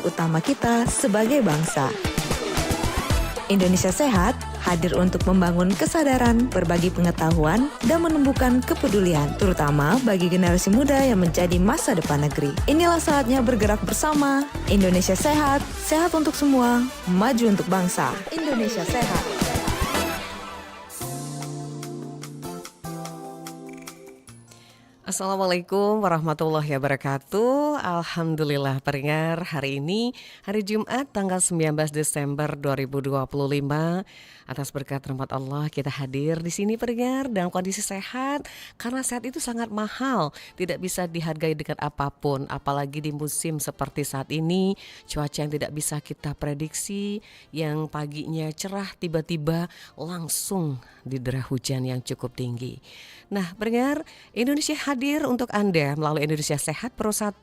utama kita sebagai bangsa. Indonesia Sehat hadir untuk membangun kesadaran, berbagi pengetahuan, dan menumbuhkan kepedulian, terutama bagi generasi muda yang menjadi masa depan negeri. Inilah saatnya bergerak bersama. Indonesia Sehat, sehat untuk semua, maju untuk bangsa. Indonesia Sehat. Assalamualaikum warahmatullahi wabarakatuh. Alhamdulillah pendengar, hari ini hari Jumat tanggal 19 Desember 2025. Atas berkat rahmat Allah kita hadir di sini pendengar dalam kondisi sehat, karena sehat itu sangat mahal, tidak bisa dihargai dengan apapun, apalagi di musim seperti saat ini, cuaca yang tidak bisa kita prediksi, yang paginya cerah tiba-tiba langsung didera hujan yang cukup tinggi. Nah, pendengar, Indonesia hadir untuk Anda melalui Indonesia Sehat Pro 1.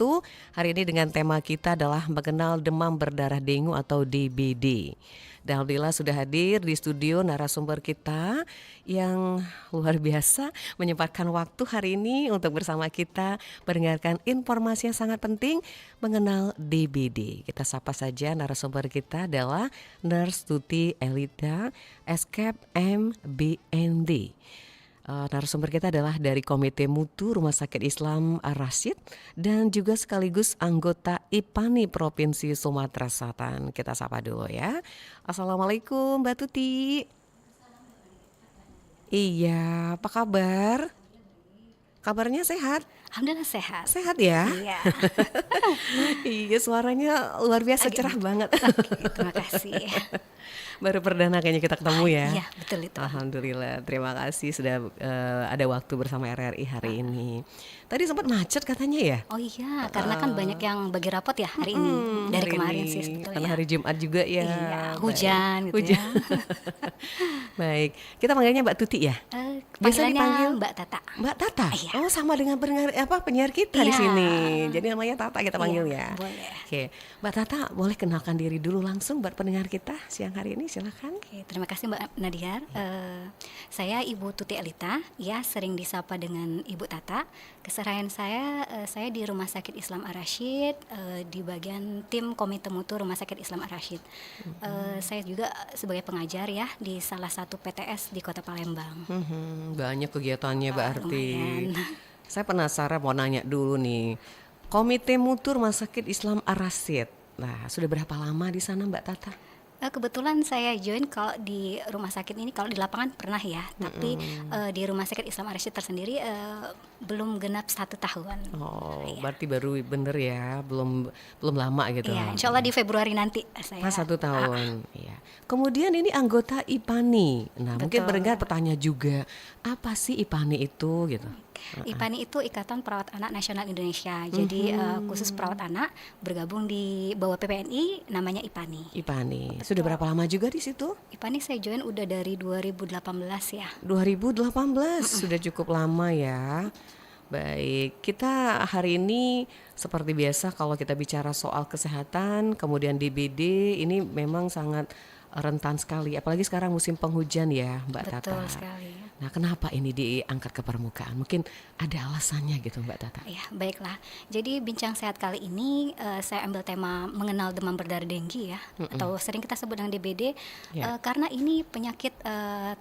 Hari ini dengan tema kita adalah mengenal demam berdarah dengue atau DBD. Dan alhamdulillah sudah hadir di studio narasumber kita yang luar biasa menyempatkan waktu hari ini untuk bersama kita mendengarkan informasi yang sangat penting mengenal DBD. Kita sapa saja narasumber kita adalah Nurse Tuti Elida, Escape MBND. Narasumber kita adalah dari Komite Mutu Rumah Sakit Islam Ar-Rasyid dan juga sekaligus anggota IPANI Provinsi Sumatera Selatan. Kita sapa dulu ya. Assalamualaikum Mbak Tuti. Iya, apa kabar? Kabarnya sehat? Alhamdulillah sehat. Sehat ya? Iya. Iya, suaranya luar biasa cerah banget. Terima kasih. Baru perdana kayaknya kita ketemu ya. Iya, betul itu. Alhamdulillah, terima kasih sudah ada waktu bersama RRI hari ini. Tadi sempat macet katanya ya? Oh iya, karena kan banyak yang bagi rapot ya hari ini. Dari hari kemarin ini. sih sebetulnya. Karena hari Jumat juga ya. Iya, hujan gitu Hujan. ya. Baik, kita panggilnya Mbak Tuti ya? Biasa Panggilannya dipanggil Mbak Tata. Mbak Tata? Iya. Oh, sama dengan penyiar kita di Iya. sini. Jadi namanya Tata kita panggil ya. Boleh. Oke, Mbak Tata boleh kenalkan diri dulu langsung buat pendengar kita siang hari ini, silakan. Oke, terima kasih Mbak Nadiar. Saya Ibu Tuti Elita, ya sering disapa dengan Ibu Tata. Keseharian saya di Rumah Sakit Islam Ar-Rasyid, di bagian tim Komite Mutu Rumah Sakit Islam Ar-Rasyid. Saya juga sebagai pengajar ya di salah satu PTS di Kota Palembang. Banyak kegiatannya berarti. Lumayan. Saya penasaran mau nanya dulu nih. Komite Mutu Rumah Sakit Islam Ar-Rasyid. Nah, sudah berapa lama di sana Mbak Tata? Kebetulan saya join kalau di rumah sakit ini, kalau di lapangan pernah ya, tapi di Rumah Sakit Islam Ar-Rasyid tersendiri belum genap 1 tahun. Oh, Iya. berarti baru bener ya, belum lama gitu. Iya, insya Allah di Februari nanti saya. Pas 1 tahun. Iya. Kemudian ini anggota IPANI. Nah, mungkin Betul. pendengar bertanya juga, apa sih IPANI itu gitu? IPANI itu Ikatan Perawat Anak Nasional Indonesia. Jadi khusus perawat anak bergabung di bawah PPNI, namanya IPANI. IPANI. Sudah berapa lama juga di situ? IPANI saya join udah dari 2018 ya. 2018, sudah cukup lama ya. Baik, kita hari ini seperti biasa kalau kita bicara soal kesehatan, kemudian DBD ini memang sangat rentan sekali, apalagi sekarang musim penghujan ya Mbak Tata. Betul sekali. Nah, kenapa ini diangkat ke permukaan? Mungkin ada alasannya gitu Mbak Tata. Ya, baiklah. Jadi bincang sehat kali ini saya ambil tema mengenal demam berdarah denggi ya, atau sering kita sebut dengan DBD, Ya. karena ini penyakit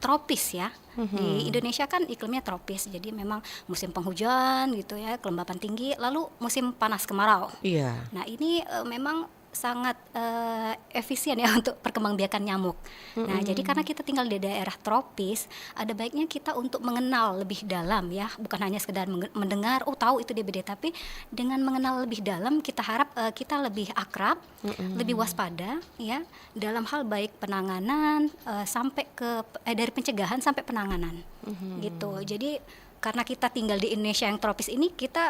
tropis ya. Di Indonesia kan iklimnya tropis, jadi memang musim penghujan gitu ya, kelembapan tinggi, lalu musim panas kemarau. Iya. Nah ini memang sangat efisien ya untuk perkembangbiakan nyamuk. Nah jadi karena kita tinggal di daerah tropis, ada baiknya kita untuk mengenal lebih dalam ya, bukan hanya sekedar mendengar, oh tahu itu DBD, tapi dengan mengenal lebih dalam kita harap kita lebih akrab, lebih waspada ya dalam hal baik penanganan sampai ke dari pencegahan sampai penanganan gitu. Jadi karena kita tinggal di Indonesia yang tropis ini, kita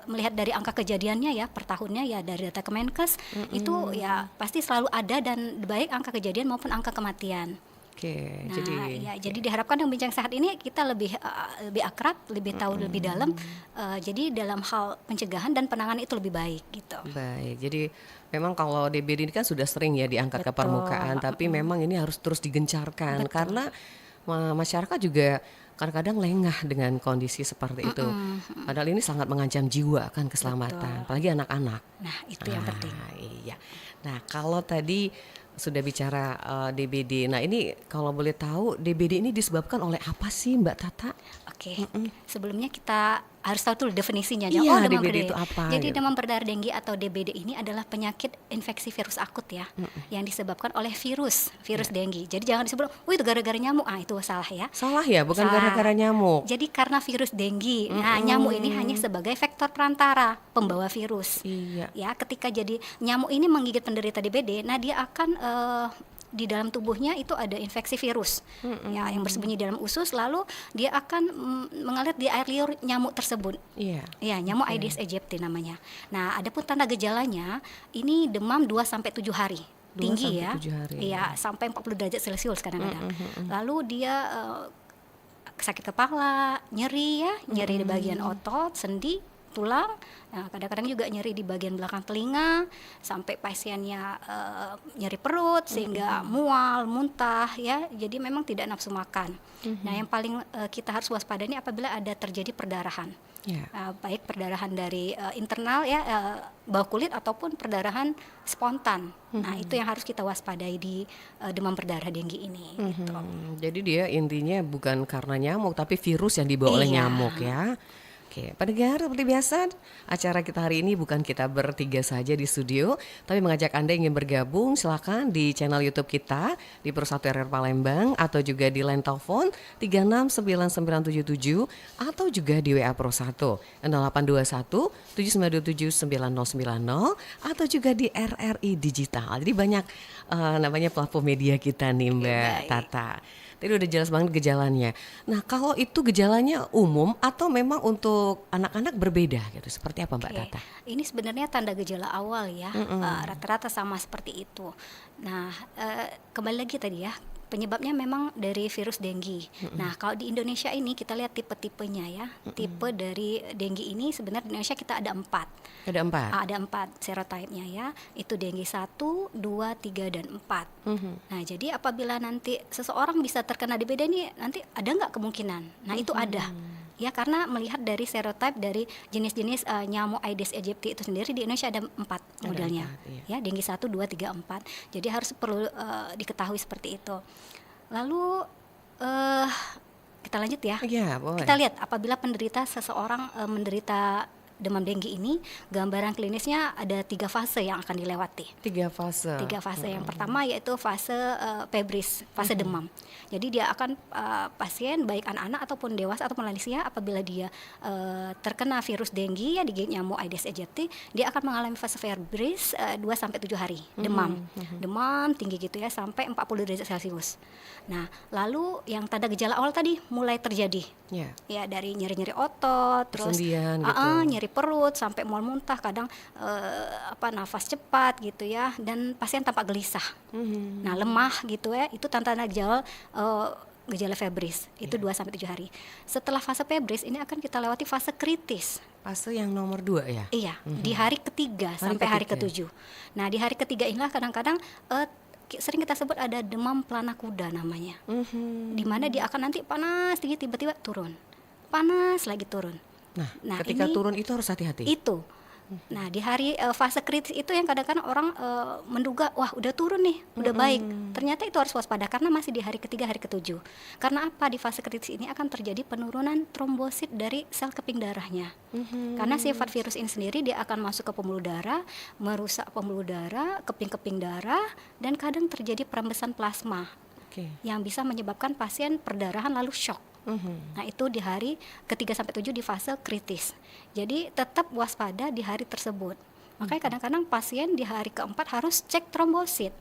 melihat dari angka kejadiannya ya per tahunnya ya dari data Kemenkes itu ya pasti selalu ada, dan baik angka kejadian maupun angka kematian. Oke, Nah, jadi diharapkan dengan bincang sehat ini kita lebih akrab, lebih tahu lebih dalam. Jadi dalam hal pencegahan dan penanganan itu lebih baik gitu. baik. Jadi memang kalau DBD ini kan sudah sering ya diangkat ke Betul. permukaan, tapi memang ini harus terus digencarkan Betul. karena masyarakat juga kadang-kadang lengah dengan kondisi seperti itu. Padahal ini sangat mengancam jiwa kan keselamatan, apalagi anak-anak. Nah, itu yang penting. Iya. Nah, kalau tadi sudah bicara DBD. Nah, ini kalau boleh tahu DBD ini disebabkan oleh apa sih Mbak Tata? Oke, sebelumnya kita harus tahu dulu definisinya. Iya, demam DBD berdarah. itu apa Jadi gitu? demam berdarah denggi atau DBD ini adalah penyakit infeksi virus akut ya, yang disebabkan oleh virus denggi. Jadi jangan disebut, oh itu gara-gara nyamuk, itu salah ya. Salah ya, bukan Salah. gara-gara nyamuk. Jadi karena virus denggi, nah nyamuk ini hanya sebagai vektor perantara pembawa virus. Iya. Ya, ketika jadi nyamuk ini menggigit penderita DBD, nah dia akan di dalam tubuhnya itu ada infeksi virus ya yang bersembunyi dalam usus, lalu dia akan mengalir di air liur nyamuk tersebut. Iya. Ya, nyamuk Aedes aegypti namanya. Nah, adapun tanda gejalanya ini demam 2 sampai 7 hari. 2 Tinggi sampai ya. 7 hari. Iya, sampai 40 derajat Celcius kadang-kadang. Lalu dia sakit kepala, nyeri ya, nyeri di bagian otot, sendi, tulang. Nah, kadang-kadang juga nyeri di bagian belakang telinga, sampai pasiennya nyeri perut sehingga mual, muntah ya. Jadi memang tidak nafsu makan. Nah, yang paling kita harus waspada ini apabila ada terjadi perdarahan. Ya. Baik perdarahan dari internal ya, bawah kulit ataupun perdarahan spontan. Nah, itu yang harus kita waspadai di demam berdarah denggi ini gitu. Jadi dia intinya bukan karena nyamuk, tapi virus yang dibawa oleh Iya. nyamuk ya. Oke, pendengar, seperti biasa acara kita hari ini bukan kita bertiga saja di studio, tapi mengajak Anda yang ingin bergabung silakan di channel YouTube kita di Pro 1 RR Palembang, atau juga di line telepon 369977 atau juga di WA Pro 1 0821 7927 9090 atau juga di RRI Digital. Jadi banyak namanya platform media kita nih Mbak baik. Tata. Tadi udah jelas banget gejalanya. Nah, kalau itu gejalanya umum atau memang untuk anak-anak berbeda gitu? Seperti apa Mbak Oke, Tata? ini sebenarnya tanda gejala awal ya, rata-rata sama seperti itu. Nah, kembali lagi tadi ya, penyebabnya memang dari virus denggi. Nah, kalau di Indonesia ini kita lihat tipe-tipenya ya. Tipe dari denggi ini sebenarnya di Indonesia kita ada 4. Ada 4. Ada 4 serotipenya ya. Itu denggi 1, 2, 3, dan 4. Nah, jadi apabila nanti seseorang bisa terkena DBD ini, nanti ada nggak kemungkinan? Nah, itu ada. Ya, karena melihat dari serotip dari jenis-jenis nyamuk Aedes aegypti itu sendiri di Indonesia ada 4 modelnya. 4, Ya, denggi 1, 2, 3, 4. Jadi harus perlu diketahui seperti itu. Lalu kita lanjut ya. Iya, boleh. Kita lihat apabila seseorang menderita demam denggi ini, gambaran klinisnya ada 3 fase yang akan dilewati. 3 fase. 3 fase. Yang pertama yaitu fase febris, fase demam. Jadi dia akan pasien baik anak-anak ataupun dewasa ataupun lansia, apabila dia terkena virus denggi ya digigit nyamuk Aedes aegypti, dia akan mengalami fase febris 2 sampai 7 hari demam. Demam tinggi gitu ya sampai 40 derajat Celcius. Nah, lalu yang tanda gejala awal tadi mulai terjadi. Ya. Ya, dari nyeri-nyeri otot, terus Persendian gitu. nyeri perut sampai mual muntah, kadang nafas cepat gitu ya, dan pasien tampak gelisah. Nah, lemah gitu ya, itu tanda-tanda gejala febris itu 2 sampai 7 hari. Setelah fase febris ini akan kita lewati fase kritis. Fase yang nomor 2 ya? Iya, di hari ketiga sampai hari ketiga. ke-7. Nah, di hari ketiga inilah kadang-kadang sering kita sebut ada demam pelana kuda namanya. Di mana dia akan nanti panas tinggi tiba-tiba turun. Panas lagi turun. Nah, ketika ini turun itu harus hati-hati. itu. Nah, di hari fase kritis itu yang kadang-kadang orang menduga, wah udah turun nih, udah baik. Ternyata itu harus waspada karena masih di hari ketiga, hari ke-7. Karena apa? Di fase kritis ini akan terjadi penurunan trombosit dari sel keping darahnya. Karena sifat virus ini sendiri dia akan masuk ke pembuluh darah, merusak pembuluh darah, keping-keping darah, dan kadang terjadi perembesan plasma Oke. yang bisa menyebabkan pasien perdarahan lalu shock. Nah, itu di hari ke-3 sampai 7 di fase kritis. Jadi tetap waspada di hari tersebut. Makanya kadang-kadang pasien di hari ke-4 harus cek trombosit.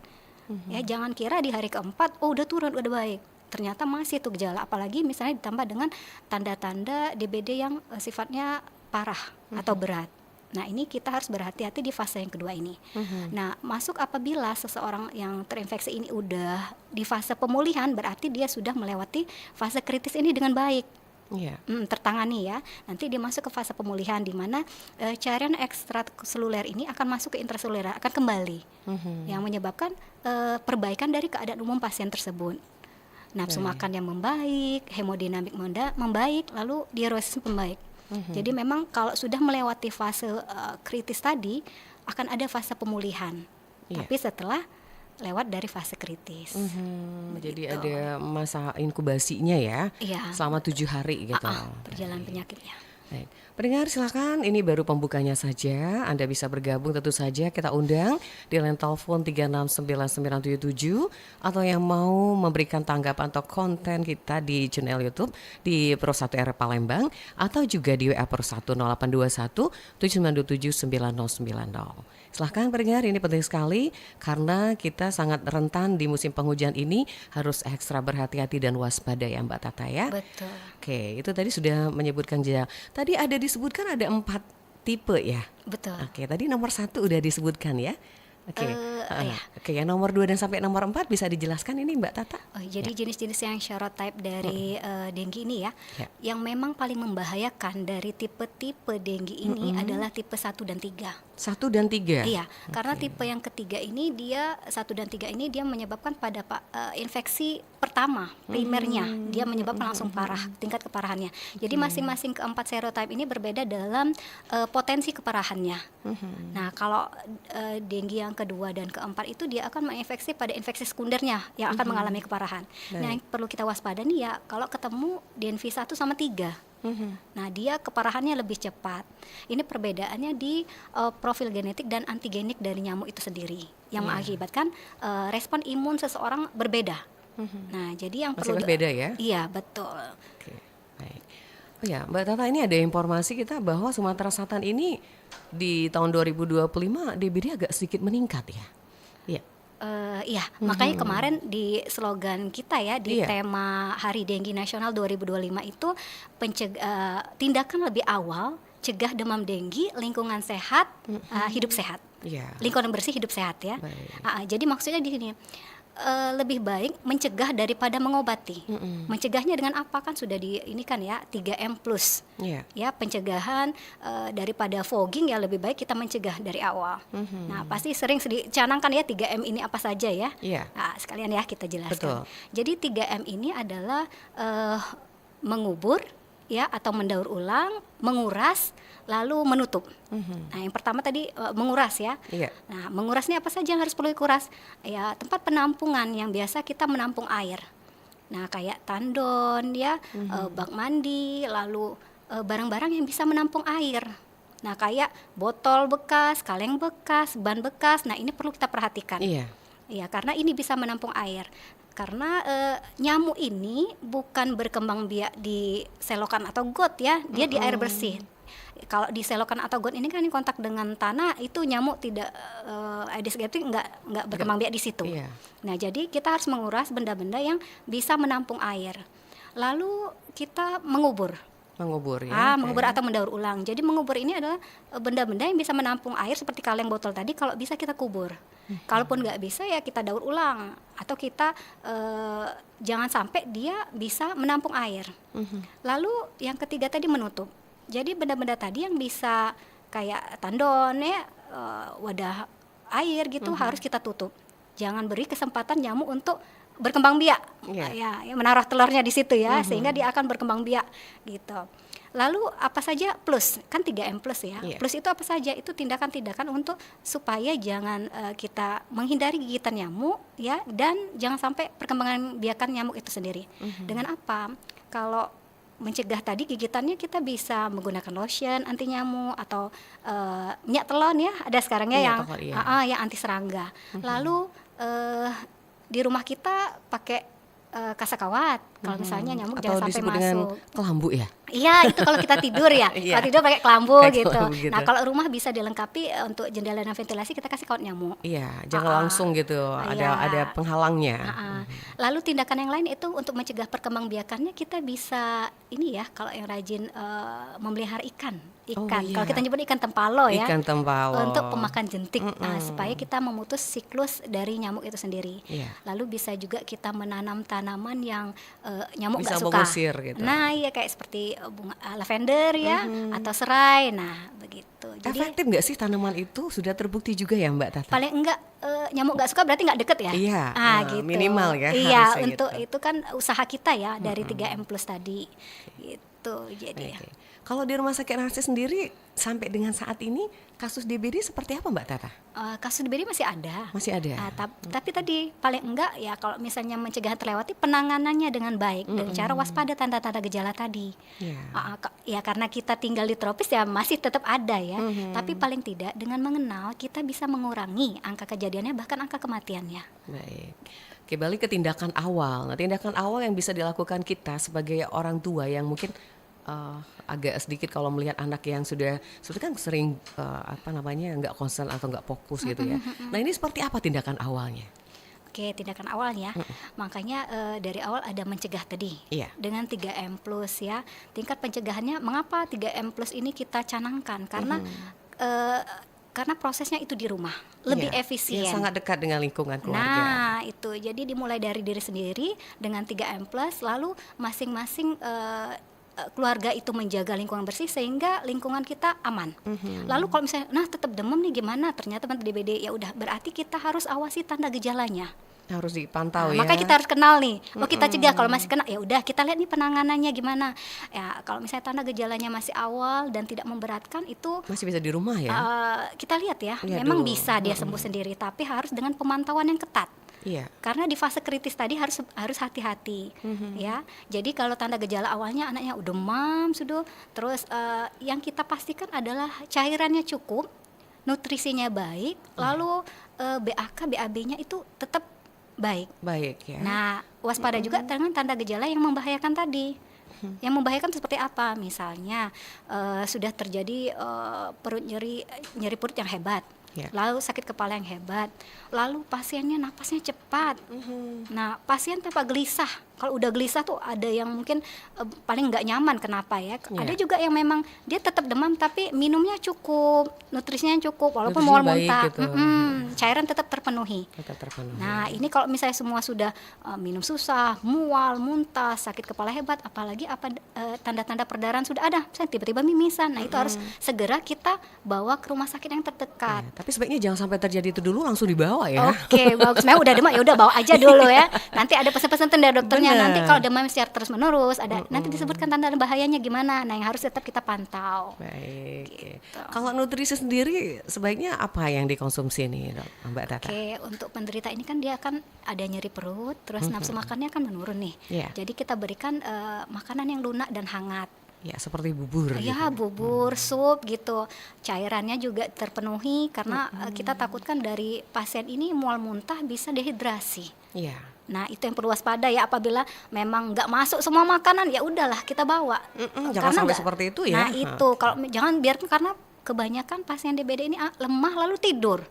Ya, jangan kira di hari ke-4 oh udah turun, udah baik. Ternyata masih tuh gejala, apalagi misalnya ditambah dengan tanda-tanda DBD yang sifatnya parah atau berat. Nah, ini kita harus berhati-hati di fase yang kedua ini. Nah, masuk apabila seseorang yang terinfeksi ini udah di fase pemulihan, berarti dia sudah melewati fase kritis ini dengan baik. Iya. Tertangani ya. Nanti dia masuk ke fase pemulihan di mana cairan ekstraseluler ini akan masuk ke intraseluler, akan kembali. Yang menyebabkan perbaikan dari keadaan umum pasien tersebut. nafsu Baik. makan yang membaik, hemodinamik membaik, lalu diuresis membaik. Jadi memang kalau sudah melewati fase kritis tadi, akan ada fase pemulihan. Iya. Tapi setelah lewat dari fase kritis. Jadi Begitu. ada masa inkubasinya ya, Iya. selama 7 hari gitu. Perjalanan penyakitnya. Baik. Pendengar silakan, ini baru pembukanya saja. Anda bisa bergabung tentu saja, kita undang di line telepon 369977 atau yang mau memberikan tanggapan atau konten kita di channel YouTube di Pro 1 R Palembang atau juga di WA Pro 1 0821 797 9090. Silahkan pendengar, ini penting sekali karena kita sangat rentan di musim penghujan ini, harus ekstra berhati-hati dan waspada ya Mbak Tata ya. Betul. Oke, itu tadi sudah menyebutkan gejala. Tadi ada disebutkan ada 4 tipe ya. Betul. Oke, tadi nomor 1 udah disebutkan ya. Oke, Iya. Oke, yang nomor 2 dan sampai nomor 4 bisa dijelaskan ini Mbak Tata? Oh, jadi jenis-jenis yang serotype dari dengue ini ya, Ya. yang memang paling membahayakan dari tipe-tipe dengue ini adalah tipe 1 dan 3. 1 dan 3. Iya, karena tipe yang ketiga ini dia 1 dan 3 ini dia menyebabkan pada infeksi pertama primernya, dia menyebabkan langsung parah, tingkat keparahannya. Jadi masing-masing keempat serotype ini berbeda dalam potensi keparahannya. Nah, kalau dengue yang kedua dan keempat itu dia akan menginfeksi pada infeksi sekundernya yang akan mengalami keparahan. Nah, yang perlu kita waspada nih ya kalau ketemu DNV 1 sama 3. Nah, dia keparahannya lebih cepat. Ini perbedaannya di profil genetik dan antigenik dari nyamuk itu sendiri yang mengakibatkan respon imun seseorang berbeda. Nah, jadi yang Masih perlu berbeda ya? Iya, betul. Oke, baik. Oh ya, Mbak Tata, ini ada informasi kita bahwa Sumatera Selatan ini di tahun 2025 DBD agak sedikit meningkat ya. Iya. Iya, makanya kemarin di slogan kita ya di Iya. tema Hari Dengue Nasional 2025 itu tindakan lebih awal, cegah demam dengue, lingkungan sehat, hidup sehat. Iya. Lingkungan bersih, hidup sehat ya. Baik. Jadi maksudnya di sini lebih baik mencegah daripada mengobati. Mencegahnya dengan apa kan sudah ini kan ya 3M plus. Iya. Ya, pencegahan daripada fogging ya lebih baik kita mencegah dari awal. Nah, pasti sering dicanangkan ya 3M ini apa saja ya. Iya. Nah, sekalian ya kita jelaskan. Betul. Jadi 3M ini adalah mengubur ya atau mendaur ulang, menguras, lalu menutup. Nah, yang pertama tadi menguras ya. Iya. Nah, menguras ini apa saja yang harus perlu dikuras? Ya, tempat penampungan yang biasa kita menampung air. Nah, kayak tandon ya, bak mandi, lalu barang-barang yang bisa menampung air. Nah, kayak botol bekas, kaleng bekas, ban bekas. Nah, ini perlu kita perhatikan. Iya. Ya, karena ini bisa menampung air. Karena nyamuk ini bukan berkembang biak di selokan atau got ya, dia di air bersih. Kalau di selokan atau got ini kan kontak dengan tanah, itu nyamuk tidak Aedes aegypti nggak berkembang biak di situ. Iya. Nah, jadi kita harus menguras benda-benda yang bisa menampung air. Lalu kita mengubur. Mengubur ya. Mengubur atau mendaur ulang. Jadi mengubur ini adalah benda-benda yang bisa menampung air seperti kaleng botol tadi, kalau bisa kita kubur. Kalaupun nggak bisa ya kita daur ulang atau kita jangan sampai dia bisa menampung air. Lalu yang ketiga tadi menutup. Jadi benda-benda tadi yang bisa kayak tandon ya, wadah air gitu harus kita tutup. Jangan beri kesempatan nyamuk untuk berkembang biak. Iya. Ya, menaruh telurnya di situ ya, sehingga dia akan berkembang biak gitu. Lalu apa saja plus? Kan 3M plus ya. Iya. Plus itu apa saja? Itu tindakan-tindakan untuk supaya jangan kita menghindari gigitan nyamuk ya, dan jangan sampai perkembangan biakan nyamuk itu sendiri. Dengan apa? Kalau mencegah tadi gigitannya, kita bisa menggunakan lotion anti nyamuk atau minyak telon ya, ada sekarang ya Minyak yang telon, iya. yang anti serangga. Lalu di rumah kita pakai kasakawat kalau misalnya nyamuk Atau jangan sampai disebut dengan masuk. kelambu ya. Iya, itu kalau kita tidur ya. Iya. Kalau tidur pakai kelambu Pakai gitu. kelambu gitu. Nah, kalau rumah bisa dilengkapi untuk jendela dan ventilasi kita kasih kawat nyamuk. Iya, jangan langsung gitu. Iya. Ada penghalangnya. Lalu tindakan yang lain itu untuk mencegah perkembangbiakannya, kita bisa ini ya, kalau yang rajin memelihara ikan Oh, ikan. iya. Kalau kita nyebut ikan tempalo ya. Ikan tempalo. Untuk pemakan jentik. Nah, supaya kita memutus siklus dari nyamuk itu sendiri. Iya. Lalu bisa juga kita menanam tanaman yang nyamuk Bisa nggak suka. mengusir gitu. Nah, iya kayak seperti bunga lavender ya atau serai. Nah, begitu. Jadi Efektif nggak sih tanaman itu? Sudah terbukti juga ya Mbak Tata? paling enggak nyamuk nggak suka berarti nggak deket ya. Iya, Gitu. minimal ya Iya, harusnya untuk gitu. itu kan usaha kita ya dari 3M plus tadi. Gitu. Jadi Oke. Kalau di Rumah Sakit Narsis sendiri sampai dengan saat ini kasus DBD seperti apa Mbak Tata? kasus DBD masih ada. Masih ada? Tapi tadi paling enggak ya kalau misalnya mencegah terlewati penanganannya dengan baik dengan cara waspada tanda-tanda gejala tadi. Iya. Ya karena kita tinggal di tropis ya masih tetap ada ya. Tapi paling tidak dengan mengenal kita bisa mengurangi angka kejadiannya bahkan angka kematiannya. Baik. Oke, balik ke tindakan awal. Nah, tindakan awal yang bisa dilakukan kita sebagai orang tua yang mungkin agak sedikit kalau melihat anak yang sudah kan sering nggak konsen atau nggak fokus gitu ya. Nah, ini seperti apa tindakan awalnya? Oke, tindakan awalnya. Makanya dari awal ada mencegah tadi. Iya. Dengan 3M plus ya. Tingkat pencegahannya mengapa 3M plus ini kita canangkan? Karena prosesnya itu di rumah, lebih Iya, efisien. yang sangat dekat dengan lingkungan keluarga. Nah, itu. Jadi dimulai dari diri sendiri dengan 3M plus, lalu masing-masing keluarga itu menjaga lingkungan bersih sehingga lingkungan kita aman. Lalu kalau misalnya, nah tetap demam nih gimana? Ternyata DBD, ya udah berarti kita harus awasi tanda gejalanya. Harus dipantau ya. Makanya kita harus kenal nih. Kita cegah kalau masih kena ya udah kita lihat nih penanganannya gimana. Ya kalau misalnya tanda gejalanya masih awal dan tidak memberatkan itu masih bisa di rumah ya. kita lihat ya. Lihat Memang dulu. bisa dia sembuh sendiri tapi harus dengan pemantauan yang ketat. Iya. Karena di fase kritis tadi harus hati-hati ya. Jadi kalau tanda gejala awalnya anaknya udah demam sudah, terus yang kita pastikan adalah cairannya cukup, nutrisinya baik, lalu BAK BAB-nya itu tetap baik. Baik ya. Nah, waspada juga dengan tanda gejala yang membahayakan tadi. Yang membahayakan seperti apa? Misalnya sudah terjadi perut nyeri perut yang hebat. Ya. Lalu sakit kepala yang hebat, lalu pasiennya napasnya cepat. Nah, pasien tanpa gelisah. Kalau udah gelisah tuh ada yang mungkin paling nggak nyaman. Kenapa ya? Ada juga yang memang dia tetap demam tapi minumnya cukup, nutrisinya cukup, walaupun Nutrisinya mual baik muntah, gitu. cairan tetap terpenuhi. Tetap terpenuhi. Nah, ini kalau misalnya semua sudah minum susah, mual, muntah, sakit kepala hebat, apalagi tanda-tanda perdarahan sudah ada, misalnya tiba-tiba mimisan. Nah, itu harus segera kita bawa ke rumah sakit yang terdekat. Ya, tapi sebaiknya jangan sampai terjadi itu dulu, langsung dibawa ya. Oke, bagus. Sebenarnya udah demam ya udah bawa aja dulu ya. Nanti ada pesan-pesan dari dokternya. Bener. Nanti kalau demam secara terus-menerus ada nanti disebutkan tanda bahayanya gimana. Nah, yang harus tetap kita pantau. Baik. Gitu. Kalau nutrisi sendiri sebaiknya apa yang dikonsumsi nih, Mbak Tata? Oke, untuk penderita ini kan dia akan ada nyeri perut, terus nafsu makannya kan menurun nih. Iya. Jadi kita berikan makanan yang lunak dan hangat. Ya, seperti bubur gitu. Ya, bubur, sup gitu. Cairannya juga terpenuhi karena kita takutkan dari pasien ini mual muntah bisa dehidrasi. Iya. Nah, itu yang perlu waspada ya, apabila memang nggak masuk semua makanan ya udahlah kita bawa. Jangan sampai seperti itu ya. Nah, itu kalau jangan biarkan, karena kebanyakan pasien DBD ini lemah lalu tidur.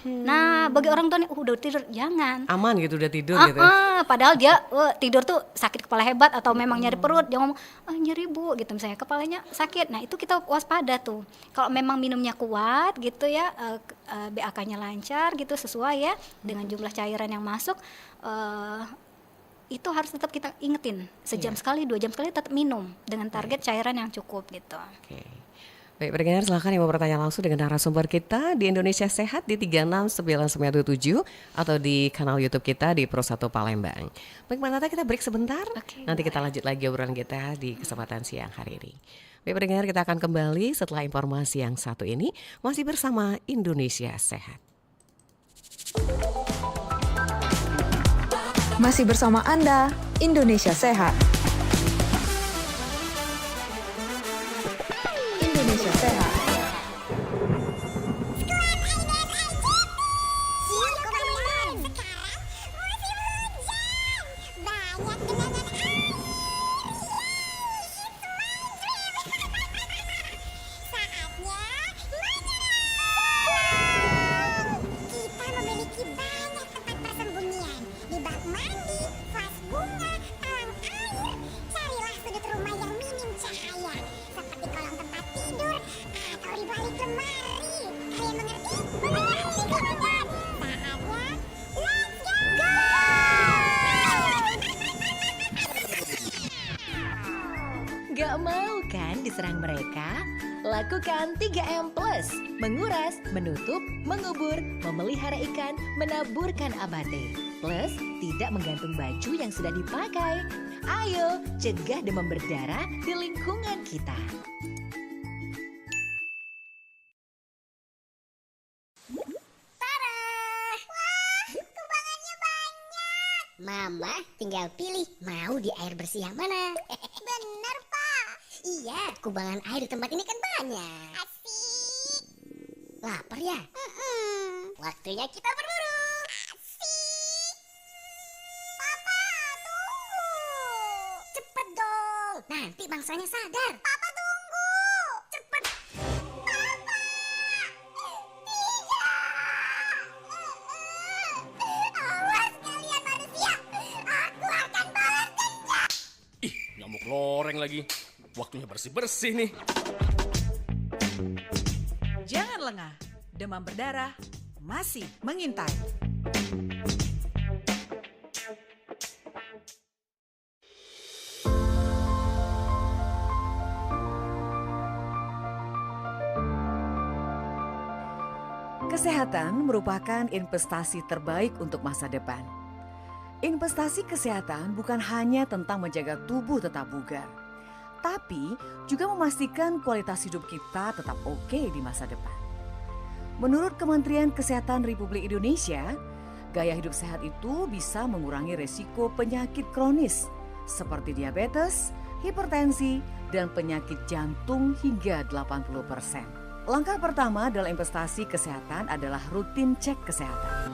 Nah, bagi orang tua nih udah tidur jangan. Aman gitu udah tidur gitu. Padahal dia tidur tuh sakit kepala hebat atau memang nyeri perut, dia ngomong nyeri bu gitu misalnya, kepalanya sakit. Nah, itu kita waspada tuh. Kalau memang minumnya kuat gitu ya, BAK-nya lancar gitu sesuai ya dengan jumlah cairan yang masuk, itu harus tetap kita ingetin sejam sekali, 2 jam sekali tetap minum dengan target cairan yang cukup gitu. Oke. Baik, pendengar silahkan yang mau bertanya langsung dengan narasumber kita di Indonesia Sehat di 36997 atau di kanal YouTube kita di Pro 1 Palembang. Baik, Mbak Tata, kita break sebentar. Oke, Nanti kita lanjut lagi obrolan kita di kesempatan siang hari ini. Baik, pendengar, kita akan kembali setelah informasi yang satu ini masih bersama Indonesia Sehat. Masih bersama Anda, Indonesia Sehat. Indonesia Sehat. Kita memiliki banyak tempat persembunyian di bak mandi, vas bunga, talang air, serang mereka? Lakukan 3M+, menguras, menutup, mengubur, memelihara ikan, menaburkan abate. Plus, tidak menggantung baju yang sudah dipakai. Ayo, cegah demam berdarah di lingkungan kita. Mama tinggal pilih mau di air bersih yang mana. Bener, Pak. Iya, kubangan air di tempat ini kan banyak. Asik. Lapar ya? Waktunya kita berburu. Asik. Papa, tunggu. Cepet dong. Nanti bangsanya sadar. Papa tunggu. Cepet. Papa. Tidak. Awas kalian manusia. Aku akan balas dendam. Ih, nyamuk loreng lagi. Waktunya bersih-bersih nih. Jangan lengah, demam berdarah masih mengintai. Kesehatan merupakan investasi terbaik untuk masa depan. Investasi kesehatan bukan hanya tentang menjaga tubuh tetap bugar, tapi juga memastikan kualitas hidup kita tetap oke di masa depan. Menurut Kementerian Kesehatan Republik Indonesia, gaya hidup sehat itu bisa mengurangi resiko penyakit kronis seperti diabetes, hipertensi, dan penyakit jantung hingga 80%. Langkah pertama dalam investasi kesehatan adalah rutin cek kesehatan.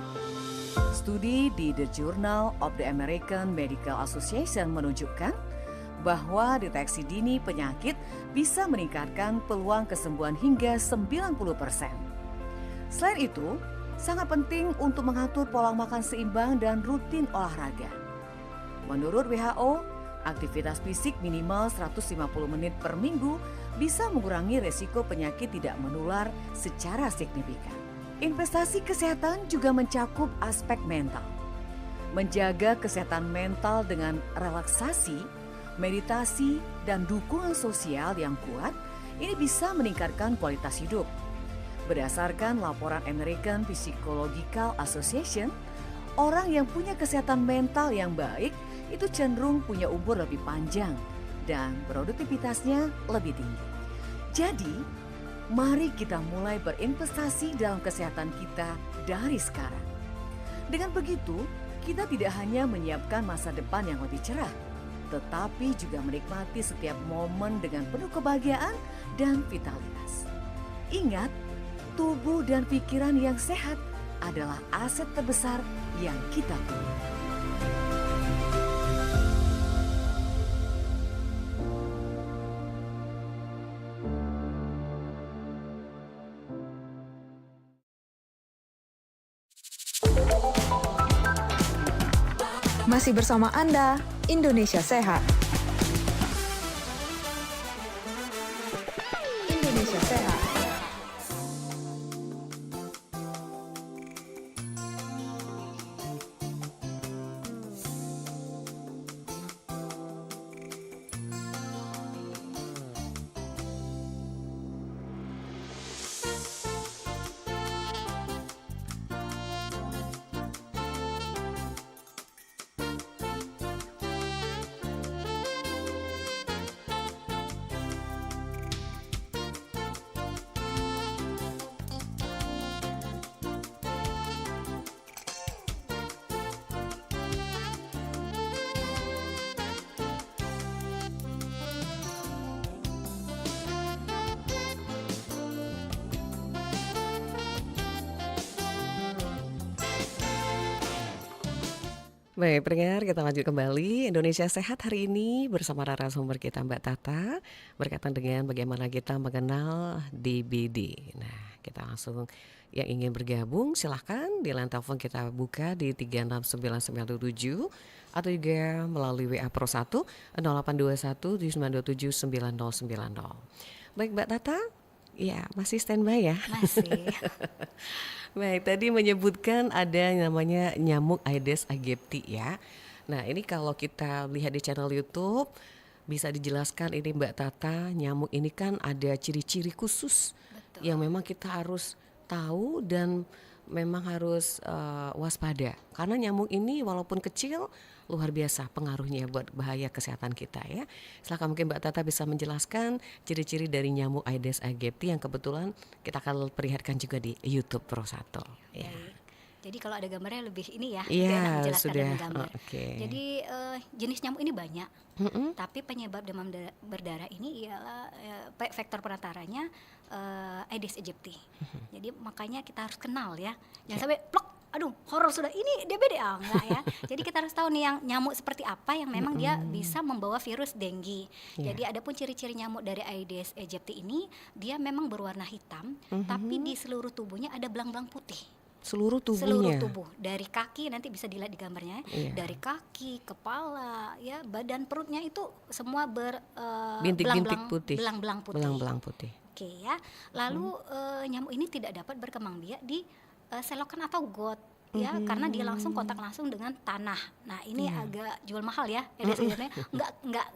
Studi di The Journal of the American Medical Association menunjukkan bahwa deteksi dini penyakit bisa meningkatkan peluang kesembuhan hingga 90%. Selain itu, sangat penting untuk mengatur pola makan seimbang dan rutin olahraga. Menurut WHO, aktivitas fisik minimal 150 menit per minggu bisa mengurangi resiko penyakit tidak menular secara signifikan. Investasi kesehatan juga mencakup aspek mental. Menjaga kesehatan mental dengan relaksasi, meditasi, dan dukungan sosial yang kuat, ini bisa meningkatkan kualitas hidup. Berdasarkan laporan American Psychological Association, orang yang punya kesehatan mental yang baik itu cenderung punya umur lebih panjang dan produktivitasnya lebih tinggi. Jadi, mari kita mulai berinvestasi dalam kesehatan kita dari sekarang. Dengan begitu, kita tidak hanya menyiapkan masa depan yang lebih cerah, tetapi juga menikmati setiap momen dengan penuh kebahagiaan dan vitalitas. Ingat, tubuh dan pikiran yang sehat adalah aset terbesar yang kita punya. Masih bersama Anda, Indonesia Sehat. Indonesia Sehat. Baik, pendengar, kita lanjut kembali Indonesia Sehat hari ini bersama narasumber kita Mbak Tata berkaitan dengan bagaimana kita mengenal DBD. Nah, kita langsung yang ingin bergabung silahkan di line telepon kita buka di 36997 atau juga melalui WA Pro 1 0821 7927 9090. Baik Mbak Tata, ya masih standby ya? Masih. Baik, tadi menyebutkan ada yang namanya nyamuk Aedes aegypti ya. Nah, ini kalau kita lihat di channel YouTube, bisa dijelaskan ini Mbak Tata, nyamuk ini kan ada ciri-ciri khusus Betul. yang memang kita harus tahu dan memang harus waspada. Karena nyamuk ini walaupun kecil luar biasa pengaruhnya buat bahaya kesehatan kita ya. Silakan mungkin Mbak Tata bisa menjelaskan ciri-ciri dari nyamuk Aedes aegypti yang kebetulan kita akan perlihatkan juga di YouTube Pro 1. Ya. Baik. Jadi kalau ada gambarnya lebih ini ya, Iya, lebih enak menjelaskan sudah. dengan gambar. Oke. Jadi jenis nyamuk ini banyak, Mm-mm. tapi penyebab demam berdarah ini ialah vektor perantaranya Aedes aegypti. Jadi makanya kita harus kenal ya, jangan sampai plok, aduh horor sudah ini DBD enggak ya. Jadi kita harus tahu nih yang nyamuk seperti apa yang memang dia bisa membawa virus dengue. Iya. Jadi adapun ciri-ciri nyamuk dari Aedes aegypti ini dia memang berwarna hitam, tapi di seluruh tubuhnya ada belang-belang putih. Seluruh Seluruh tubuhnya. tubuh, dari kaki nanti bisa dilihat di gambarnya, Iya. dari kaki, kepala, ya badan, perutnya itu semua Bintik-bintik putih. belang-belang putih. Belang-belang putih. Oke ya. Lalu nyamuk ini tidak dapat berkembang biak di selokan atau got ya, karena dia langsung kontak langsung dengan tanah. Nah ini agak jual mahal ya, sebenarnya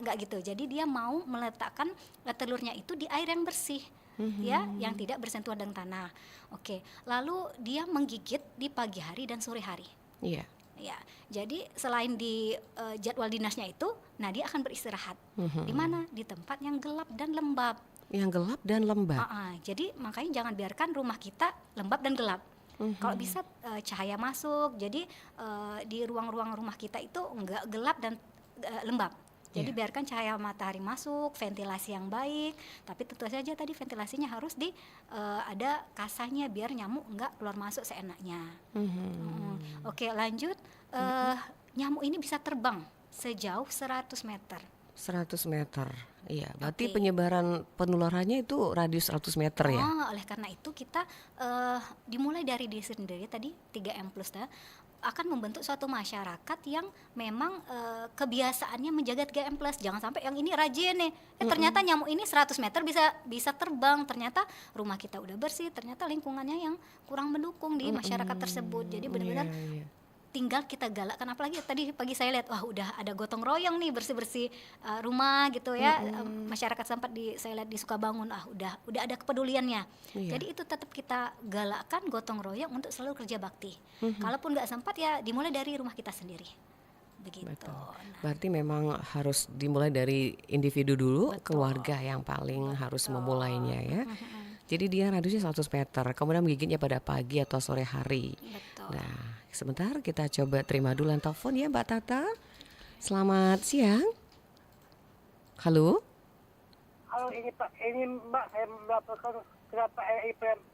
nggak gitu. Jadi dia mau meletakkan telurnya itu di air yang bersih. Ya, yang tidak bersentuhan dengan tanah. Oke, lalu dia menggigit di pagi hari dan sore hari. Iya. Ya, jadi selain di jadwal dinasnya itu, nah dia akan beristirahat. Di mana? Di tempat yang gelap dan lembab. Yang gelap dan lembab. Jadi makanya jangan biarkan rumah kita lembab dan gelap. Kalau bisa cahaya masuk, jadi di ruang-ruang rumah kita itu enggak gelap dan lembab. Jadi biarkan cahaya matahari masuk, ventilasi yang baik, tapi tentu saja tadi ventilasinya harus ada kasahnya biar nyamuk enggak keluar masuk seenaknya. Oke, lanjut. Nyamuk ini bisa terbang sejauh 100 meter. 100 meter. Iya, berarti Oke. penyebaran penularannya itu radius 100 meter ya. Oleh karena itu kita dimulai dari diri sendiri tadi 3M plus akan membentuk suatu masyarakat yang memang kebiasaannya menjaga 3M plus. Jangan sampai yang ini rajin nih. Ternyata nyamuk ini 100 meter bisa terbang. Ternyata rumah kita udah bersih, ternyata lingkungannya yang kurang mendukung di masyarakat tersebut. Jadi benar-benar Iya. tinggal kita galakkan, apalagi tadi pagi saya lihat wah udah ada gotong royong nih bersih-bersih rumah gitu ya. Masyarakat sempat saya lihat di Sukabangun udah ada kepeduliannya. Iya. Jadi itu tetap kita galakkan gotong royong untuk selalu kerja bakti. Kalaupun nggak sempat ya dimulai dari rumah kita sendiri. Begitu. Betul. Nah, Berarti memang harus dimulai dari individu dulu, Betul. keluarga yang paling harus memulainya ya. Jadi dia radiusnya 100 meter, kemudian menggigitnya pada pagi atau sore hari. betul. Nah, sebentar kita coba terima dulu yang telepon ya Mbak Tata. Selamat siang. Halo? Halo, ini Pak, ini Mbak, saya melaporkan kenapa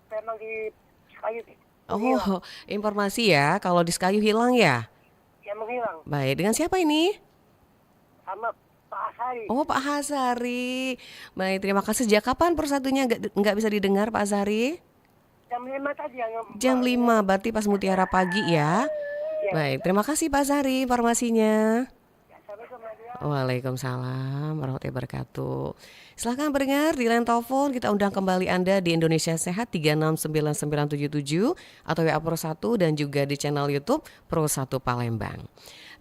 panel di kayu Oh, informasi ya, kalau di Sekayu hilang ya? yang menghilang Baik, dengan siapa ini? sama Pak Asari. Oh, Pak Hasari. Baik, terima kasih. Sejak kapan persatunya nggak bisa didengar Pak Hasari? Jam 5 tadi yang Jam 5, berarti pas mutiara pagi ya. Baik, terima kasih Pak Hasari informasinya. Ya, Assalamualaikum Nadia. Waalaikumsalam warahmatullahi wabarakatuh. Silahkan pendengar di line telepon, kita undang kembali Anda di Indonesia Sehat 369977 atau WA Pro 1 dan juga di channel YouTube Pro 1 Palembang.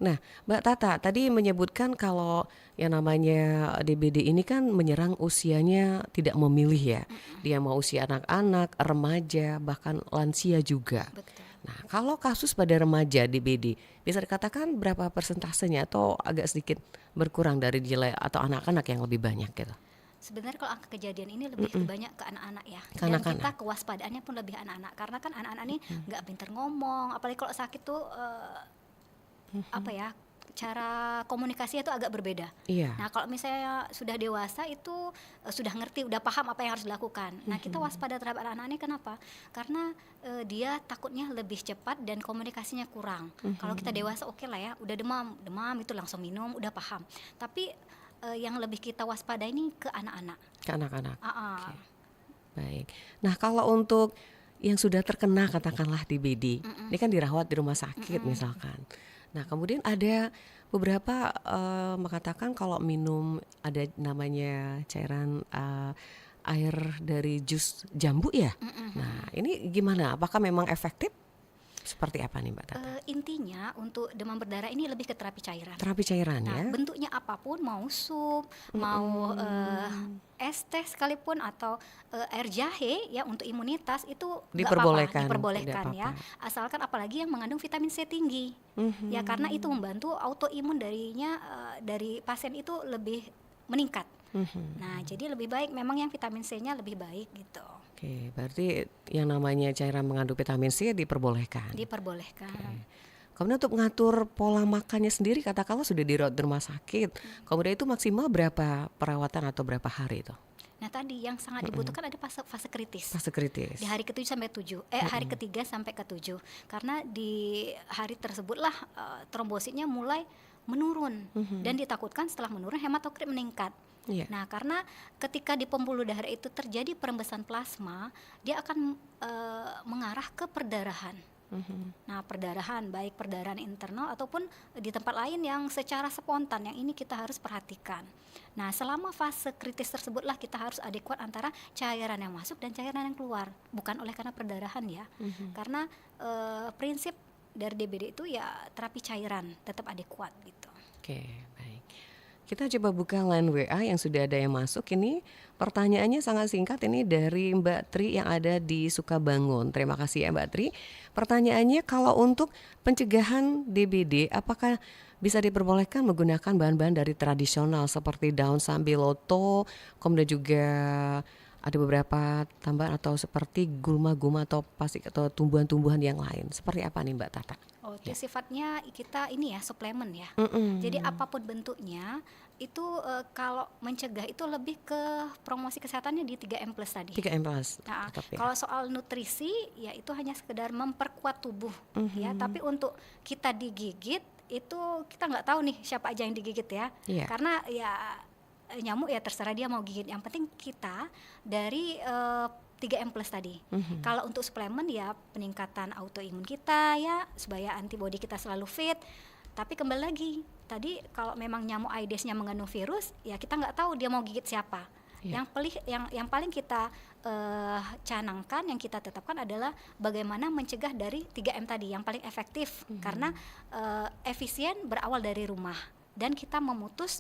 Nah, Mbak Tata tadi menyebutkan kalau yang namanya DBD ini kan menyerang usianya tidak memilih ya. Dia mau usia anak-anak, remaja, bahkan lansia juga. Betul. Nah, kalau kasus pada remaja DBD, bisa dikatakan berapa persentasenya atau agak sedikit berkurang dari nilai atau anak-anak yang lebih banyak gitu? Sebenarnya kalau angka kejadian ini lebih banyak ke anak-anak ya. Ke Dan anak-anak. kita kewaspadaannya pun lebih anak-anak. Karena kan anak-anak ini nggak pintar ngomong. Apalagi kalau sakit tuh apa ya, cara komunikasinya itu agak berbeda. Iya. Nah kalau misalnya sudah dewasa itu sudah ngerti, udah paham apa yang harus dilakukan. Nah kita waspada terhadap anak-anak ini kenapa? Karena dia takutnya lebih cepat dan komunikasinya kurang. Kalau kita dewasa oke lah ya, udah demam itu langsung minum, udah paham. Tapi yang lebih kita waspada ini ke anak-anak. Ke anak-anak. Oke. Baik. Nah, kalau untuk yang sudah terkena katakanlah DBD, ini kan dirawat di rumah sakit misalkan. Nah, kemudian ada beberapa mengatakan kalau minum ada namanya cairan air dari jus jambu ya. Nah, ini gimana? Apakah memang efektif? Seperti apa nih Mbak Tata? Intinya untuk demam berdarah ini lebih ke terapi cairan. Terapi cairan Nah, ya? bentuknya apapun, mau sup, mau es teh sekalipun atau air jahe ya untuk imunitas itu nggak Diperbolehkan, apa-apa, diperbolehkan tidak ya. apa-apa. Asalkan apalagi yang mengandung vitamin C tinggi. Ya karena itu membantu autoimun dari pasien itu lebih meningkat. Nah, jadi lebih baik memang yang vitamin C-nya lebih baik gitu. Oke, berarti yang namanya cairan mengandung vitamin C diperbolehkan. Diperbolehkan. Kemudian untuk mengatur pola makannya sendiri, katakanlah sudah dirawat di rumah sakit, kemudian itu maksimal berapa perawatan atau berapa hari itu? Nah, tadi yang sangat dibutuhkan ada fase kritis. Fase kritis. Di hari ke-7 sampai 7. Hari ketiga sampai ke-7. Karena di hari tersebutlah trombositnya mulai menurun dan ditakutkan setelah menurun hematokrit meningkat. Iya. Nah, karena ketika di pembuluh darah itu terjadi perembesan plasma, dia akan mengarah ke perdarahan. Nah, perdarahan baik perdarahan internal ataupun di tempat lain yang secara spontan, yang ini kita harus perhatikan. Nah, selama fase kritis tersebutlah kita harus adekuat antara cairan yang masuk dan cairan yang keluar, bukan oleh karena perdarahan ya. Karena prinsip dari DBD itu ya terapi cairan tetap adekuat gitu. Oke, baik. Kita coba buka line WA yang sudah ada yang masuk ini. Pertanyaannya sangat singkat ini dari Mbak Tri yang ada di Sukabangun. Terima kasih ya Mbak Tri. Pertanyaannya, kalau untuk pencegahan DBD, apakah bisa diperbolehkan menggunakan bahan-bahan dari tradisional seperti daun sambiloto, kemudian juga ada beberapa tambahan atau seperti gulma-gulma atau pasik atau tumbuhan-tumbuhan yang lain. Seperti apa nih Mbak Tata? Oh, itu sifatnya kita ini ya suplemen ya. Jadi apapun bentuknya itu kalau mencegah itu lebih ke promosi kesehatannya di 3M plus tadi. 3M plus. Nah, tetap ya. kalau soal nutrisi ya itu hanya sekedar memperkuat tubuh ya. Tapi untuk kita digigit itu kita nggak tahu nih siapa aja yang digigit ya. Iya. Karena ya nyamuk ya terserah dia mau gigit. Yang penting kita dari 3M plus tadi. Kalau untuk suplemen ya peningkatan autoimun kita ya supaya antibodi kita selalu fit. Tapi kembali lagi tadi kalau memang nyamuk Aedes-nya mengandung virus ya kita nggak tahu dia mau gigit siapa. Iya. Yang paling kita canangkan, yang kita tetapkan adalah bagaimana mencegah dari 3M tadi yang paling efektif karena efisien berawal dari rumah dan kita memutus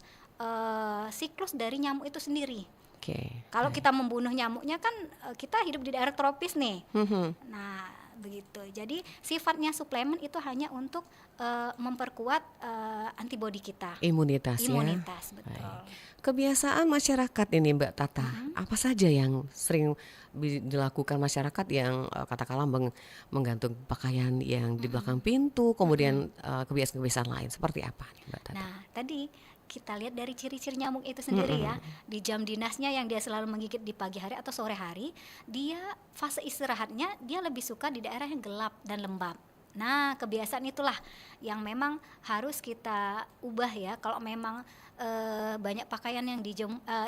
siklus dari nyamuk itu sendiri. Oke. Kalau kita membunuh nyamuknya kan kita hidup di daerah tropis nih. Nah, begitu. Jadi sifatnya suplemen itu hanya untuk memperkuat antibodi kita. Imunitas ya. Imunitas, betul. Baik. Kebiasaan masyarakat ini Mbak Tata, apa saja yang sering dilakukan masyarakat yang katakanlah menggantung pakaian yang di belakang pintu, kemudian kebiasaan-kebiasaan lain seperti apa nih Mbak Tata? Nah, tadi kita lihat dari ciri-ciri nyamuk itu sendiri ya. Di jam dinasnya yang dia selalu menggigit di pagi hari atau sore hari, dia fase istirahatnya dia lebih suka di daerah yang gelap dan lembab. Nah, kebiasaan itulah yang memang harus kita ubah ya. Kalau memang banyak pakaian yang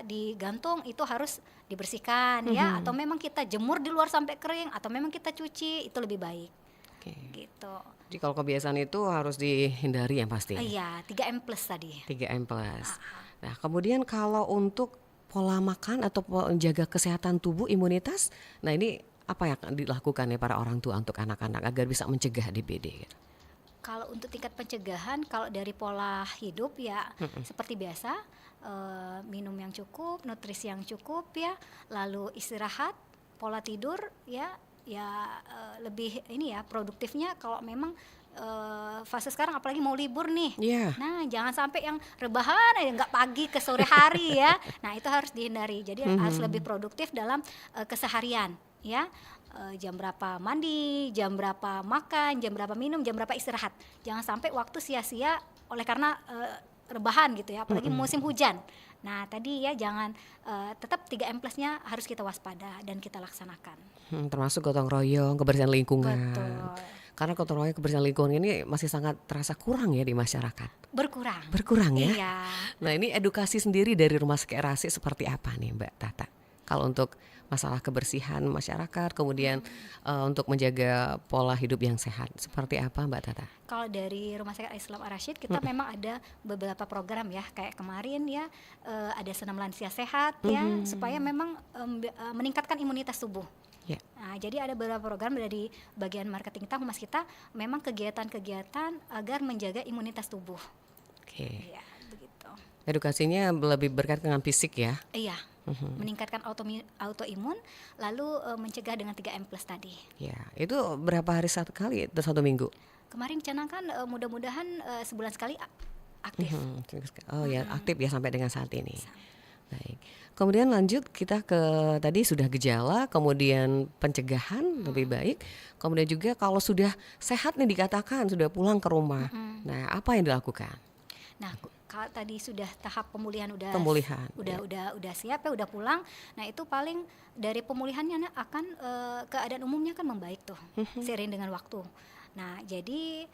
digantung itu harus dibersihkan ya, atau memang kita jemur di luar sampai kering, atau memang kita cuci, itu lebih baik. Oke. Gitu. Jadi kalau kebiasaan itu harus dihindari yang pasti. Iya, 3M plus tadi. 3M plus. Nah, kemudian kalau untuk pola makan atau menjaga kesehatan tubuh, imunitas, nah ini apa yang akan dilakukan ya para orang tua untuk anak-anak agar bisa mencegah DBD? Kalau untuk tingkat pencegahan, kalau dari pola hidup ya seperti biasa, minum yang cukup, nutrisi yang cukup ya, lalu istirahat, pola tidur ya lebih ini ya produktifnya kalau memang fase sekarang apalagi mau libur nih. Nah, jangan sampai yang rebahan aja nggak pagi ke sore hari ya. Nah, itu harus dihindari. Jadi harus lebih produktif dalam keseharian ya. Jam berapa mandi, jam berapa makan, jam berapa minum, jam berapa istirahat. Jangan sampai waktu sia-sia oleh karena rebahan gitu ya, apalagi musim hujan. Nah, tadi ya jangan tetap 3M plusnya harus kita waspada dan kita laksanakan. Termasuk gotong royong, kebersihan lingkungan. Betul. Karena gotong royong kebersihan lingkungan ini masih sangat terasa kurang ya di masyarakat. Berkurang ya. Iya. Nah, ini edukasi sendiri dari Rumah Sakit RASI seperti apa nih Mbak Tata? Kalau untuk masalah kebersihan masyarakat, kemudian untuk menjaga pola hidup yang sehat, seperti apa Mbak Tata? Kalau dari Rumah Sakit Islam Ar-Rasyid kita memang ada beberapa program ya, kayak kemarin ya ada senam lansia sehat ya, supaya memang meningkatkan imunitas tubuh. Ya. Nah, jadi ada beberapa program dari bagian marketing kita, humas kita, memang kegiatan-kegiatan agar menjaga imunitas tubuh. Oke. Iya, begitu. Edukasinya lebih berkaitan dengan fisik ya. Iya, meningkatkan autoimun, lalu mencegah dengan 3M plus tadi. Ya, itu berapa hari satu kali atau 1 minggu? Kemarin canangkan mudah-mudahan sebulan sekali aktif. Oh ya, aktif ya sampai dengan saat ini. Baik. Kemudian lanjut kita ke tadi sudah gejala, kemudian pencegahan lebih baik, kemudian juga kalau sudah sehat nih dikatakan sudah pulang ke rumah. Nah, apa yang dilakukan? Nah, kalau tadi sudah tahap pemulihan Pemulihan, udah siap ya, udah pulang. Nah, itu paling dari pemulihannya akan keadaan umumnya kan membaik tuh seiring dengan waktu. Nah, jadi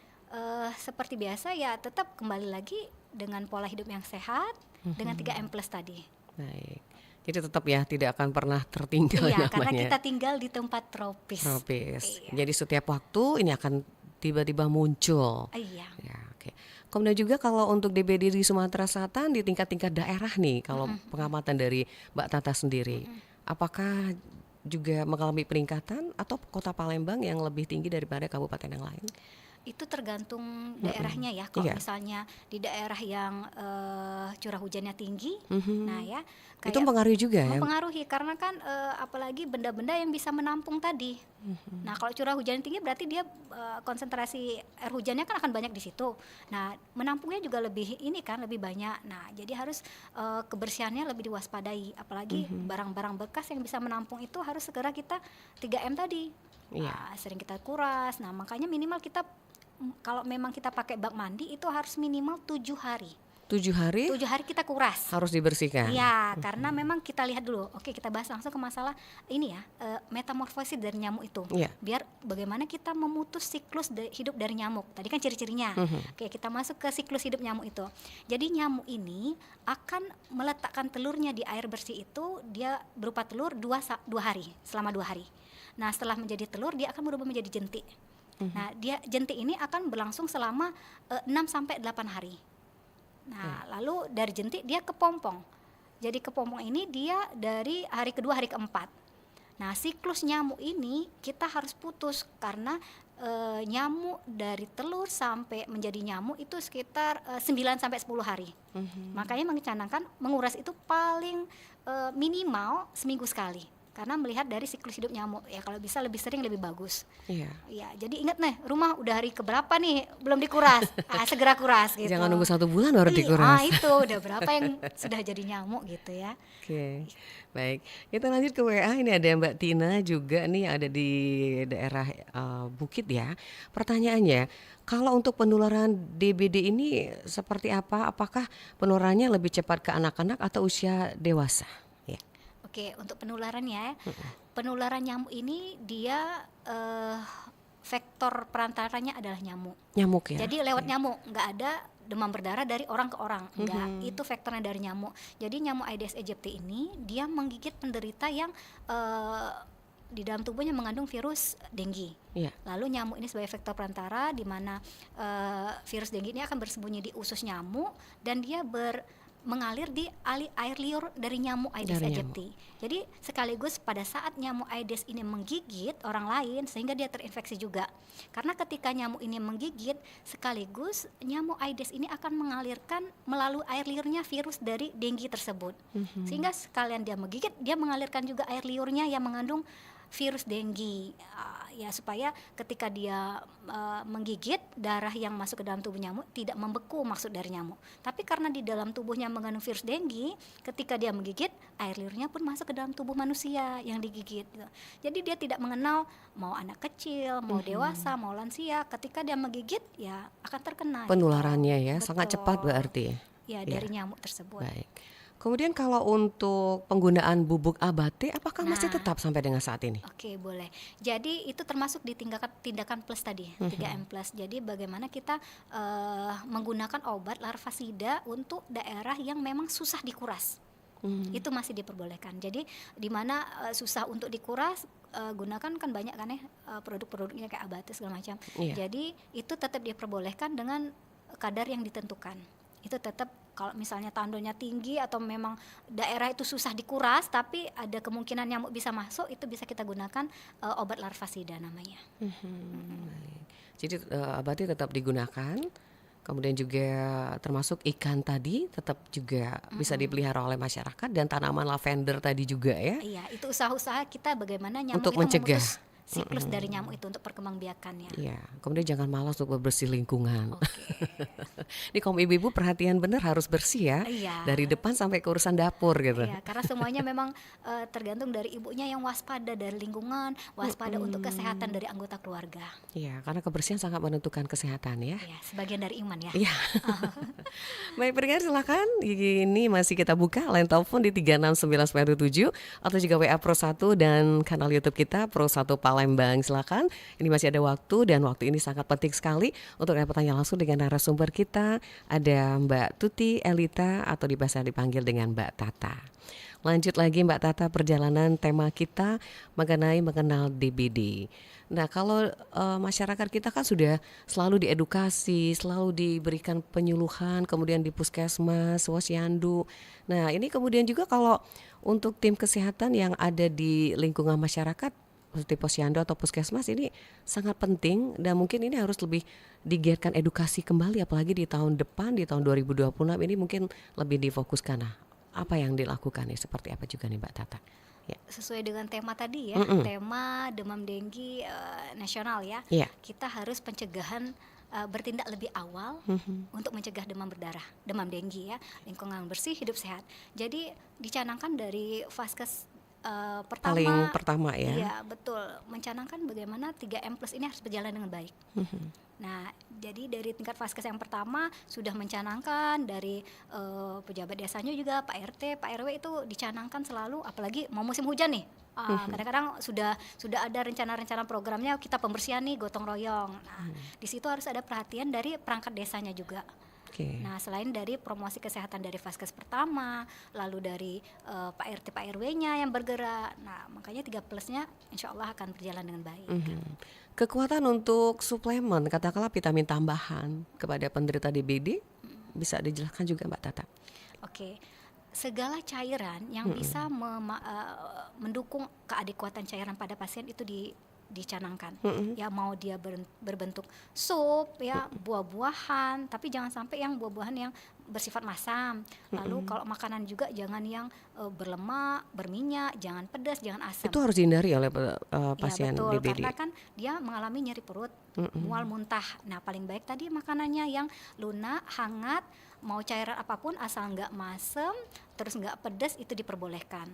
seperti biasa ya tetap kembali lagi dengan pola hidup yang sehat dengan 3M plus tadi. Baik. Jadi tetap ya tidak akan pernah tertinggal Iya, namanya. karena kita tinggal di tempat tropis. Iya. Jadi setiap waktu ini akan tiba-tiba muncul. Iya. Ya, oke. Kemudian juga kalau untuk DBD di Sumatera Selatan di tingkat-tingkat daerah nih, kalau pengamatan dari Mbak Tata sendiri, apakah juga mengalami peningkatan atau Kota Palembang yang lebih tinggi daripada kabupaten yang lain? Itu tergantung daerahnya ya. Kalau Iya. misalnya di daerah yang curah hujannya tinggi, nah ya Itu mempengaruhi juga ya? mempengaruhi karena kan apalagi benda-benda yang bisa menampung tadi. Nah, kalau curah hujan tinggi berarti dia konsentrasi air hujannya kan akan banyak di situ. Nah, menampungnya juga lebih ini kan lebih banyak. Nah, jadi harus kebersihannya lebih diwaspadai. Apalagi barang-barang bekas yang bisa menampung itu harus segera kita 3M tadi. Iya. Nah, sering kita kuras. Nah, makanya minimal kita kalau memang kita pakai bak mandi itu harus minimal 7 hari. 7 hari 7 hari kita kuras. harus dibersihkan. Iya, karena memang kita lihat dulu. Oke, kita bahas langsung ke masalah ini ya, metamorfosis dari nyamuk itu. Iya. Biar bagaimana kita memutus siklus hidup dari nyamuk. Tadi kan ciri-cirinya. Oke, kita masuk ke siklus hidup nyamuk itu. Jadi nyamuk ini akan meletakkan telurnya di air bersih itu, dia berupa telur 2 hari, selama 2 hari. Nah, setelah menjadi telur dia akan berubah menjadi jentik. Nah, jentik ini akan berlangsung selama 6 sampai 8 hari. Nah, lalu dari jentik dia kepompong. Jadi kepompong ini dia dari hari kedua, hari keempat. Nah, siklus nyamuk ini kita harus putus karena nyamuk dari telur sampai menjadi nyamuk itu sekitar 9 sampai 10 hari. Makanya mencanangkan menguras itu paling minimal seminggu sekali. Karena melihat dari siklus hidup nyamuk ya, kalau bisa lebih sering lebih bagus. Iya. Ya, jadi ingat nih, rumah udah hari keberapa nih belum dikuras, segera kuras gitu. Jangan nunggu 1 bulan baru dikuras. Itu udah berapa yang sudah jadi nyamuk gitu ya. Oke, baik. Kita lanjut ke WA. Ini ada Mbak Tina juga nih, ada di daerah Bukit ya. Pertanyaannya, kalau untuk penularan DBD ini seperti apa? Apakah penularannya lebih cepat ke anak-anak atau usia dewasa? Ya. Oke, untuk penularannya, penularan nyamuk ini dia vektor perantaranya adalah nyamuk. Nyamuk ya. Jadi lewat nyamuk, nggak ada demam berdarah dari orang ke orang, enggak. Itu vektornya dari nyamuk. Jadi nyamuk Aedes aegypti ini dia menggigit penderita yang di dalam tubuhnya mengandung virus denggi. Iya. Lalu nyamuk ini sebagai vektor perantara di mana virus denggi ini akan bersembunyi di usus nyamuk dan dia mengalir di air liur dari nyamuk Aedes aegypti. Jadi sekaligus pada saat nyamuk Aedes ini menggigit orang lain sehingga dia terinfeksi juga. Karena ketika nyamuk ini menggigit sekaligus nyamuk Aedes ini akan mengalirkan melalui air liurnya virus dari denggi tersebut. Sehingga sekalian dia menggigit, dia mengalirkan juga air liurnya yang mengandung virus denggi, ya supaya ketika dia menggigit, darah yang masuk ke dalam tubuh nyamuk tidak membeku maksud dari nyamuk. Tapi karena di dalam tubuhnya mengandung virus denggi, ketika dia menggigit, air liurnya pun masuk ke dalam tubuh manusia yang digigit. Jadi dia tidak mengenal mau anak kecil, mau dewasa, mau lansia. Ketika dia menggigit, ya akan terkena. Penularannya ya Betul. sangat cepat berarti. Ya, dari nyamuk tersebut. Baik. Kemudian kalau untuk penggunaan bubuk abate, apakah masih tetap sampai dengan saat ini? Oke, boleh. Jadi itu termasuk di tindakan plus tadi, 3M plus. Jadi bagaimana kita menggunakan obat larvasida untuk daerah yang memang susah dikuras. Itu masih diperbolehkan. Jadi di mana susah untuk dikuras, gunakan kan banyak kan ya produk-produknya kayak abate segala macam. Iya. Jadi itu tetap diperbolehkan dengan kadar yang ditentukan. Itu tetap Kalau misalnya tandonya tinggi atau memang daerah itu susah dikuras, tapi ada kemungkinan nyamuk bisa masuk, itu bisa kita gunakan obat larvasida namanya. Baik. Jadi abati tetap digunakan, kemudian juga termasuk ikan tadi tetap juga bisa dipelihara oleh masyarakat dan tanaman lavender tadi juga ya. Iya, itu usaha-usaha kita bagaimana nyamuk Untuk itu mencegah. memutus siklus dari nyamuk itu untuk perkembangbiakannya. Iya, kemudian jangan malas untuk bersih lingkungan. Oke. Ini kaum ibu-ibu perhatian benar harus bersih ya. Iya. Dari depan sampai ke urusan dapur gitu. Iya, karena semuanya memang tergantung dari ibunya yang waspada dari lingkungan, waspada untuk kesehatan dari anggota keluarga. Iya, karena kebersihan sangat menentukan kesehatan ya. Ya, sebagian dari iman ya. Iya. Baik pendengar silakan. Ini masih kita buka line telepon di 36997 atau juga WA Pro 1 dan kanal YouTube kita Pro 1 Palembang. Silakan. Ini masih ada waktu dan waktu ini sangat penting sekali untuk bertanya langsung dengan narasumber kita. Ada Mbak Tuti Elita atau biasa dipanggil dengan Mbak Tata. Lanjut lagi Mbak Tata, perjalanan tema kita mengenai mengenal DBD. Nah kalau masyarakat kita kan sudah selalu diedukasi, selalu diberikan penyuluhan, kemudian di puskesmas, posyandu. Nah ini kemudian juga kalau untuk tim kesehatan yang ada di lingkungan masyarakat, seperti posyandu atau puskesmas ini sangat penting dan mungkin ini harus lebih digiatkan edukasi kembali apalagi di tahun depan, di tahun 2026 ini mungkin lebih difokuskan. Nah apa yang dilakukan nih, seperti apa juga nih Mbak Tata? Ya. Sesuai dengan tema tadi ya, tema demam denggi nasional ya. Iya. Kita harus pencegahan bertindak lebih awal untuk mencegah demam berdarah, demam denggi ya, lingkungan bersih, hidup sehat. Jadi dicanangkan dari Vaskes pertama. Paling pertama ya. Iya betul, mencanangkan bagaimana 3M plus ini harus berjalan dengan baik. Nah, jadi dari tingkat Vaskes yang pertama sudah mencanangkan, dari pejabat desanya juga Pak RT, Pak RW itu dicanangkan selalu, apalagi mau musim hujan nih. Kadang-kadang sudah ada rencana-rencana programnya, kita pembersihan nih gotong royong. Nah, di situ harus ada perhatian dari perangkat desanya juga. Oke. Nah, selain dari promosi kesehatan dari Vaskes pertama, lalu dari Pak RT Pak RW-nya yang bergerak. Nah, makanya 3+-nya insya Allah akan berjalan dengan baik. Kekuatan untuk suplemen, katakanlah vitamin tambahan kepada penderita DBD, bisa dijelaskan juga Mbak Tata? Oke, segala cairan yang bisa mendukung keadekuatan cairan pada pasien itu dicanangkan. Ya mau dia berbentuk sup ya, buah-buahan, tapi jangan sampai yang buah-buahan yang bersifat masam. Lalu kalau makanan juga jangan yang berlemak, berminyak, jangan pedas, jangan asam. Itu harus dihindari oleh pasien ya, betul, DBD. karena kan dia mengalami nyeri perut, mual, muntah. Nah, paling baik tadi makanannya yang lunak, hangat, mau cairan apapun asal nggak masam, terus nggak pedas, itu diperbolehkan.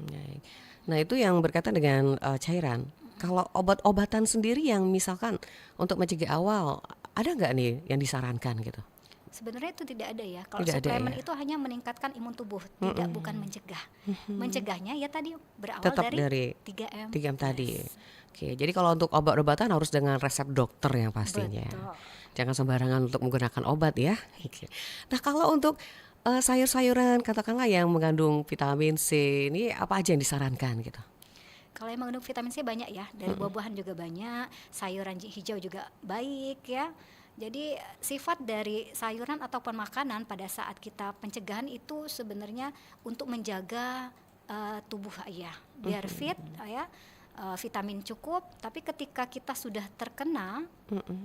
Baik. Nah itu yang berkaitan dengan cairan. Kalau obat-obatan sendiri yang misalkan untuk mencegah awal, ada nggak nih yang disarankan gitu? Sebenarnya itu tidak ada ya. Kalau Tidak ada suplemen ya? itu hanya meningkatkan imun tubuh, bukan mencegah. Mencegahnya ya tadi berawal Tetap dari dari 3M. 3M tadi. Yes. Oke, jadi kalau untuk obat-obatan harus dengan resep dokter yang pastinya. Betul. Jangan sembarangan untuk menggunakan obat ya. Oke. Nah kalau untuk sayur-sayuran katakanlah yang mengandung vitamin C, ini apa aja yang disarankan gitu? Kalau yang mengandung vitamin C banyak ya, dari buah-buahan juga banyak, sayuran hijau juga baik ya. Jadi sifat dari sayuran ataupun makanan pada saat kita pencegahan itu sebenarnya untuk menjaga tubuh ya, biar fit ya, vitamin cukup. Tapi ketika kita sudah terkena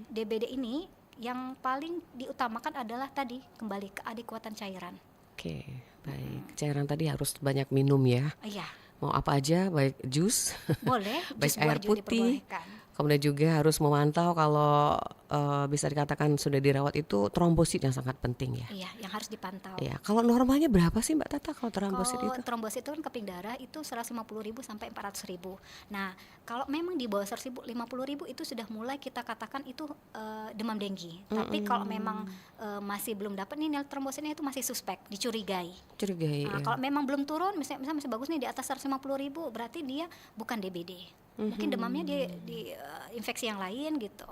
DBD ini, yang paling diutamakan adalah tadi kembali keadekuatan cairan. Oke, baik. Cairan tadi harus banyak minum ya. Iya, Mau apa aja, baik jus, boleh. baik Jus buah air juga putih. diperbolehkan. Kemudian juga harus memantau kalau bisa dikatakan sudah dirawat itu trombosit yang sangat penting ya. Iya, yang harus dipantau. Ya, kalau normalnya berapa sih Mbak Tata kalau trombosit Kalau itu? trombosit itu kan keping darah itu 150.000 sampai 400.000. Nah, kalau memang di bawah 150.000 itu sudah mulai kita katakan itu demam denggi. Tapi kalau memang masih belum dapat nih nilai trombositnya itu masih suspek, dicurigai. Curigai. Nah, Ya. kalau memang belum turun, misalnya masih bagus nih di atas 150.000, berarti dia bukan DBD. Mungkin demamnya di infeksi yang lain gitu.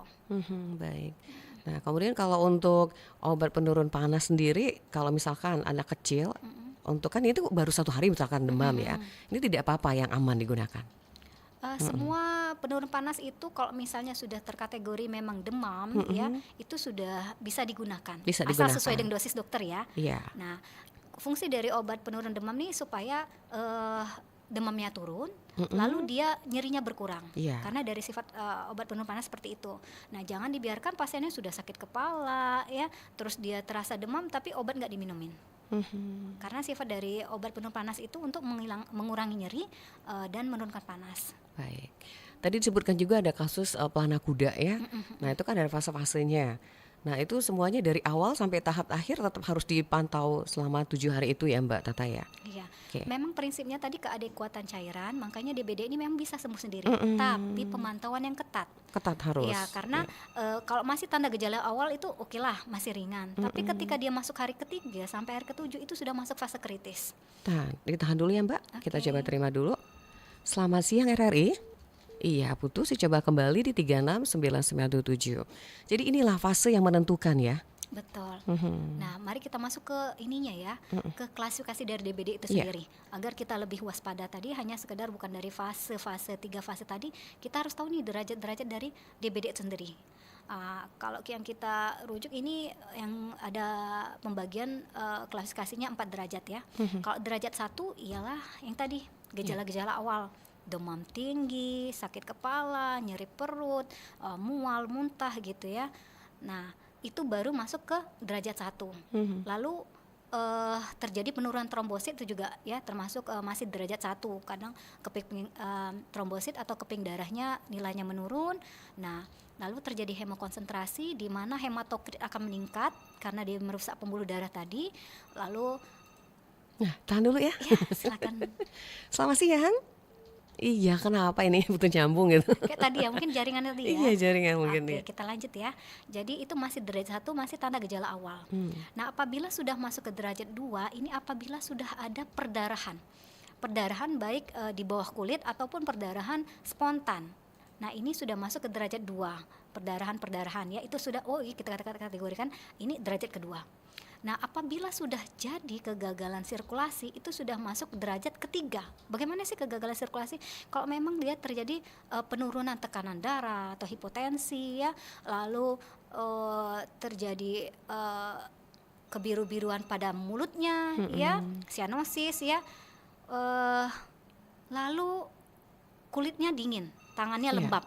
Baik. Nah, kemudian kalau untuk obat penurun panas sendiri, kalau misalkan anak kecil, untuk kan itu baru 1 hari misalkan demam ya, ini tidak apa-apa yang aman digunakan. Semua penurun panas itu kalau misalnya sudah terkategori memang demam ya, itu sudah bisa digunakan. Bisa Asal digunakan. sesuai dengan dosis dokter ya. Iya. Nah, fungsi dari obat penurun demam nih supaya demamnya turun, lalu dia nyerinya berkurang. Iya. Karena dari sifat obat penurun panas seperti itu. Nah, jangan dibiarkan pasiennya sudah sakit kepala ya, terus dia terasa demam tapi obat nggak diminumin. Karena sifat dari obat penurun panas itu untuk mengurangi nyeri dan menurunkan panas. Baik. Tadi disebutkan juga ada kasus pelana kuda ya. Nah itu kan ada fase-fasenya. Nah itu semuanya dari awal sampai tahap akhir tetap harus dipantau selama 7 hari itu ya Mbak Tata ya. Iya, Oke. memang prinsipnya tadi keadekuatan cairan, makanya DBD ini memang bisa sembuh sendiri, tapi pemantauan yang ketat. Ketat harus. Ya, karena kalau masih tanda gejala awal itu oke lah, masih ringan. Tapi ketika dia masuk hari ketiga sampai hari ketujuh itu sudah masuk fase kritis. Nah, ditahan dulu ya Mbak. Kita Oke. coba terima dulu. Selamat siang RRI. Iya, putus coba kembali di 36997. Jadi inilah fase yang menentukan ya. Betul. Nah, mari kita masuk ke ininya ya, ke klasifikasi dari DBD itu Iya. sendiri. Agar kita lebih waspada tadi, hanya sekedar bukan dari fase-fase 3 fase tadi, kita harus tahu nih derajat-derajat dari DBD itu sendiri. Kalau yang kita rujuk ini yang ada pembagian klasifikasinya 4 derajat ya. Kalau derajat 1 ialah yang tadi gejala-gejala awal. Demam tinggi, sakit kepala, nyeri perut, mual, muntah gitu ya. Nah, itu baru masuk ke derajat 1. Lalu terjadi penurunan trombosit itu juga ya termasuk masih derajat 1. Kadang keping trombosit atau keping darahnya nilainya menurun. Nah, lalu terjadi hemokonsentrasi di mana hematokrit akan meningkat karena dia merusak pembuluh darah tadi. Lalu Nah, tahan dulu ya. ya silakan. Selamat siang. Iya, kenapa ini butuh nyambung gitu. Kayak tadi ya, mungkin jaringan tadi ya. Iya, jaringan mungkin Oke, ya. kita lanjut ya. Jadi itu masih derajat 1, masih tanda gejala awal. Nah, apabila sudah masuk ke derajat 2, ini apabila sudah ada perdarahan. Perdarahan baik di bawah kulit ataupun perdarahan spontan. Nah, ini sudah masuk ke derajat 2. Perdarahan-perdarahan ya, itu sudah kita kategorikan ini derajat kedua. Nah, apabila sudah jadi kegagalan sirkulasi, itu sudah masuk derajat ketiga. Bagaimana sih kegagalan sirkulasi? Kalau memang dia terjadi penurunan tekanan darah atau hipotensi ya, lalu terjadi kebiru-biruan pada mulutnya ya, sianosis ya, lalu kulitnya dingin, tangannya Iya. lembab.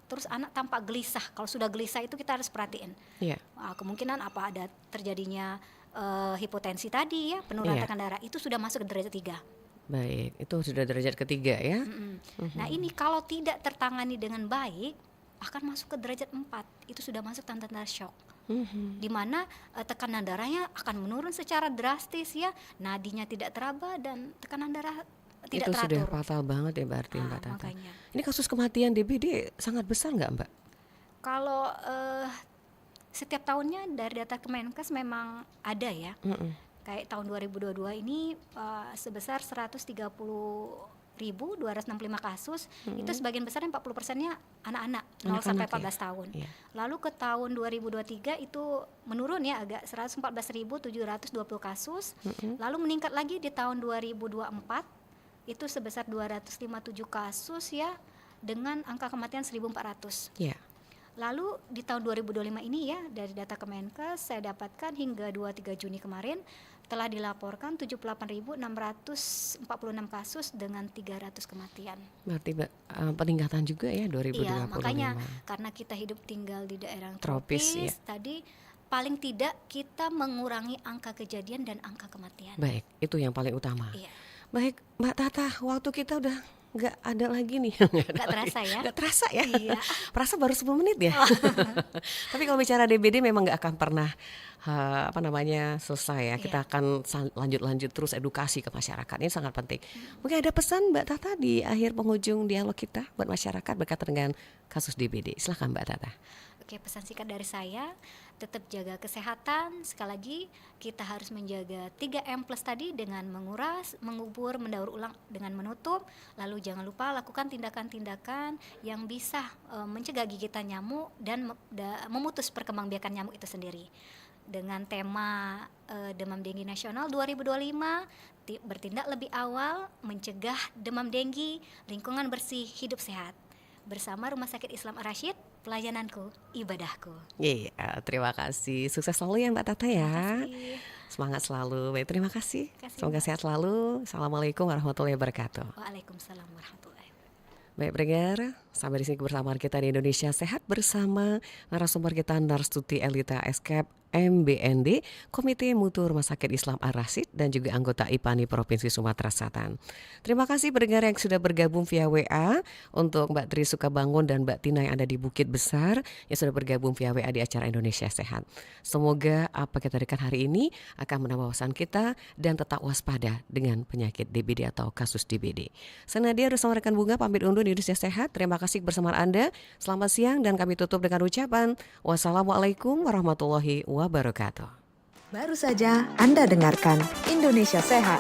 Terus anak tampak gelisah. Kalau sudah gelisah itu kita harus perhatiin. Iya. Kemungkinan apa ada terjadinya hipotensi tadi ya, penurunan Iya. tekanan darah itu sudah masuk ke derajat 3. Baik, itu sudah derajat ketiga ya. Nah, ini kalau tidak tertangani dengan baik akan masuk ke derajat 4. Itu sudah masuk tanda-tanda shock. Di mana tekanan darahnya akan menurun secara drastis ya, nadinya tidak teraba dan tekanan darah tidak Itu sudah teratur. fatal banget ya berarti Mbak Tata. Makanya. Ini kasus kematian DBD sangat besar nggak Mbak? Kalau setiap tahunnya dari data Kemenkes memang ada ya. Kayak tahun 2022 ini sebesar 130.265 kasus. Itu sebagian besar 40%-nya anak-anak 0 sampai Anak-anak 14 tahun. Iya. Lalu ke tahun 2023 itu menurun ya agak 114.720 kasus. Lalu meningkat lagi di tahun 2024 itu sebesar 257 kasus ya dengan angka kematian 1.400. Iya. Lalu di tahun 2025 ini ya dari data Kemenkes saya dapatkan hingga 23 Juni kemarin telah dilaporkan 78.646 kasus dengan 300 kematian. Berarti peningkatan juga ya 2025. Iya, makanya karena kita hidup tinggal di daerah yang Tropis, tropis, iya. tadi paling tidak kita mengurangi angka kejadian dan angka kematian. Baik, itu yang paling utama. Iya. Baik, Mbak Tata, waktu kita udah nggak ada lagi nih. Nggak terasa ya? Nggak terasa ya? Iya. Perasa baru 10 menit ya? Tapi kalau bicara DBD memang nggak akan pernah selesai ya. Kita akan lanjut terus edukasi ke masyarakat. Ini sangat penting. Mungkin ada pesan Mbak Tata di akhir penghujung dialog kita buat masyarakat berkaitan dengan kasus DBD. Silakan Mbak Tata. Oke, pesan singkat dari saya, tetap jaga kesehatan. Sekali lagi, kita harus menjaga 3M plus tadi dengan menguras, mengubur, mendaur ulang dengan menutup. Lalu jangan lupa lakukan tindakan-tindakan yang bisa mencegah gigitan nyamuk dan memutus perkembangbiakan nyamuk itu sendiri. dengan tema demam denggi nasional 2025, bertindak lebih awal, mencegah demam denggi, lingkungan bersih, hidup sehat. Bersama Rumah Sakit Islam Ar-Rasyid, pelayananku, ibadahku. Iya, terima kasih. Sukses selalu ya Mbak Tata ya. Terima kasih. Semangat selalu. Baik, terima kasih. Terima kasih, Semoga Mbak. sehat selalu. Assalamualaikum warahmatullahi wabarakatuh. Waalaikumsalam warahmatullahi wabarakatuh. Baik pendengar, sampai di sini kebersamaan kita di Indonesia Sehat bersama narasumber kita Narstuti Elita Eskep MBND, Komite Mutu Rumah Sakit Islam Ar-Rasyid dan juga anggota IPANI Provinsi Sumatera Selatan. Terima kasih pendengar yang sudah bergabung via WA, untuk Mbak Tri Sukabangun dan Mbak Tina yang ada di Bukit Besar yang sudah bergabung via WA di acara Indonesia Sehat. Semoga apa kita berikan hari ini akan menambah wawasan kita dan tetap waspada dengan penyakit DBD atau kasus DBD. Saya Nadia bersama rekan Bunga pamit undur di Indonesia Sehat. Terima kasih kebersamaan Anda. Selamat siang dan kami tutup dengan ucapan wassalamualaikum warahmatullahi wabarakatuh. Baru saja Anda dengarkan Indonesia Sehat.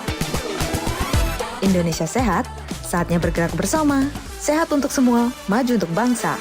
Indonesia Sehat, saatnya bergerak bersama. Sehat untuk semua, maju untuk bangsa.